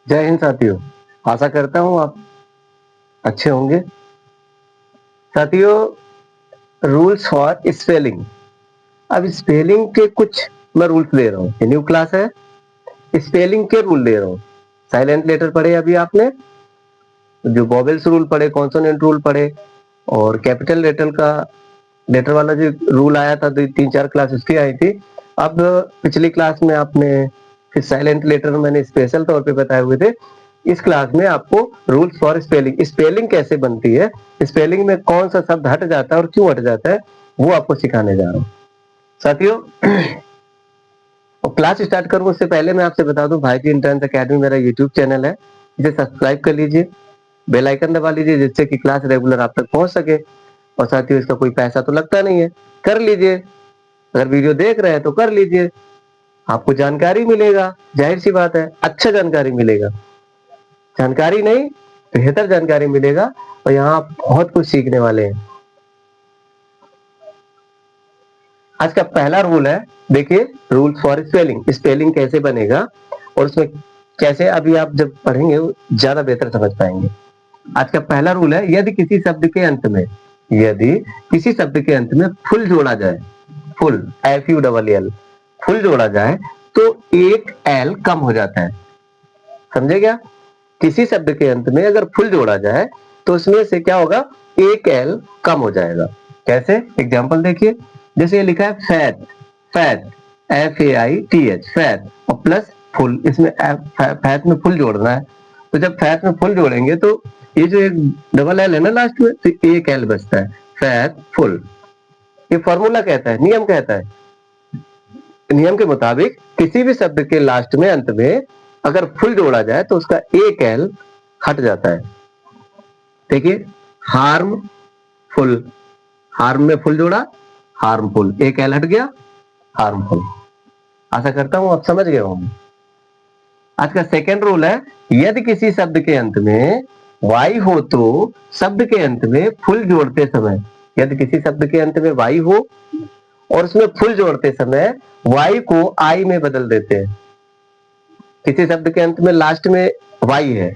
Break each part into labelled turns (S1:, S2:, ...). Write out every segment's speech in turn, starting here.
S1: जय हिंद साथियों, आशा करता हूँ आप अच्छे होंगे। साथियों, रूल्स फॉर स्पेलिंग। अब स्पेलिंग के कुछ मैं रूल्स दे रहा हूँ। ये न्यू क्लास है, स्पेलिंग के रूल दे रहा हूँ। साइलेंट लेटर पढ़े अभी आपने, जो वोवेल्स रूल पढ़े, कॉन्सोनेंट रूल पढ़े, और कैपिटल लेटर वाला जो रूल आया था, 3-4 क्लास उसकी आई थी। अब पिछली क्लास में आपने फिर साइलेंट लेटर मैंने स्पेशल तौर पे बताए हुए थे। इस क्लास में आपको रूल्स फॉर स्पेलिंग, स्पेलिंग कैसे बनती है, स्पेलिंग में कौन सा शब्द हट जाता है और क्यों हट जाता है, वो आपको सिखाने जा रहा हूँ। साथियों, क्लास स्टार्ट करूँ उससे पहले मैं आपसे बता दूं, भाई जी इंटर्न्स अकेडमी मेरा यूट्यूब चैनल है, इसे सब्सक्राइब कर लीजिए, बेल आइकन दबा लीजिए, जिससे कि क्लास रेगुलर आप तक पहुंच सके। और साथियों, इसका कोई पैसा तो लगता नहीं है, कर लीजिए। अगर वीडियो देख रहे हैं तो कर लीजिए, आपको जानकारी मिलेगा, जाहिर सी बात है, अच्छा जानकारी मिलेगा। जानकारी नहीं, बेहतर जानकारी मिलेगा, और यहाँ आप बहुत कुछ सीखने वाले हैं। आज का पहला रूल है, देखिए, रूल फॉर स्पेलिंग। स्पेलिंग कैसे बनेगा और उसमें कैसे अभी आप जब पढ़ेंगे ज्यादा बेहतर समझ पाएंगे। आज का पहला रूल है, यदि किसी शब्द के अंत में, यदि किसी शब्द के अंत में फुल जोड़ा जाए, फुल FULL, फुल जोड़ा जाए तो एक एल कम हो जाता है। समझे क्या? किसी शब्द के अंत में अगर फुल जोड़ा जाए तो उसमें से क्या होगा, एक एल कम हो जाएगा। कैसे? एग्जांपल देखिए, जैसे ये लिखा है फैट, फैट FAITH, फैट, और प्लस फुल, इसमें फैट में फुल जोड़ना है। तो जब फैट में फुल जोड़ेंगे तो ये जो एक डबल एल है ना लास्ट में, तो एक एल बचता है, फैट फुल। ये फॉर्मूला कहता है, नियम कहता है, नियम के मुताबिक किसी भी शब्द के लास्ट में, अंत में अगर फुल जोड़ा जाए तो उसका एक एल हट जाता है। देखिए, हार्मफुल, हार्म में फुल जोड़ा, हार्मफुल, एक एल हट गया, हार्मफुल। आशा करता हूं आप समझ गए होंगे। आज का सेकेंड रूल है, यदि किसी शब्द के अंत में वाई हो तो शब्द के अंत में फुल जोड़ते समय, यदि किसी शब्द के अंत में वाई हो और उसमें फुल जोड़ते समय वाई को आई में बदल देते हैं। किसी शब्द के अंत में लास्ट में वाई है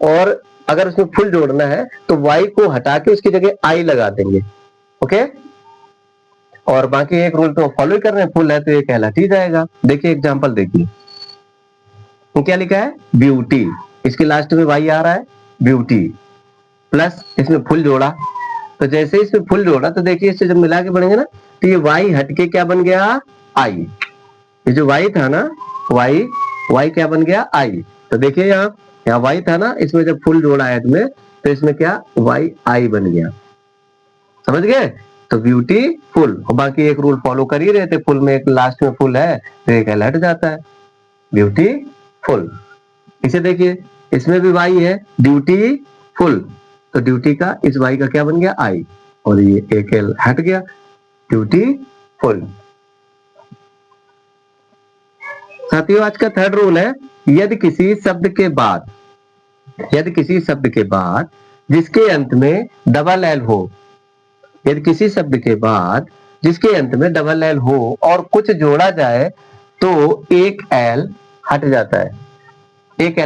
S1: और अगर उसमें फुल जोड़ना है तो वाई को हटा के उसकी जगह आई लगा देंगे। ओके, और बाकी एक रूल तो फॉलो कर रहे हैं, फुल है तो ये कहलाट ही जाएगा। देखिए एग्जांपल देखिए, क्या लिखा है, ब्यूटी, इसके लास्ट में वाई आ रहा है, ब्यूटी, प्लस इसमें फुल जोड़ा, तो जैसे इसमें फुल जोड़ा तो देखिए इससे जब मिला के बढ़ेंगे ना, तो ये वाई हटके क्या बन गया, आई। ये जो वाई था ना, वाई, वाई क्या बन गया, आई। तो देखिए यहाँ वाई था ना, इसमें जब फुल जोड़ा है में, तो इसमें क्या, वाई आई बन गया। समझ गए? तो ब्यूटीफुल। और बाकी एक रूल फॉलो कर ही रहे थे, फुल में एक लास्ट में फुल है तो एक एल हट जाता है, ब्यूटीफुल। इसे देखिए, इसमें भी वाई है, ड्यूटीफुल, तो ड्यूटी का इस वाई का क्या बन गया, आई, और ये एक एल हट गया, ब्यूटीफुल। साथियों, आज का थर्ड रूल है, यदि किसी शब्द के बाद, यदि किसी शब्द के बाद जिसके अंत में डबल एल हो, यदि किसी शब्द के बाद जिसके अंत में डबल एल हो और कुछ जोड़ा जाए तो एक एल हट जाता है, एक एल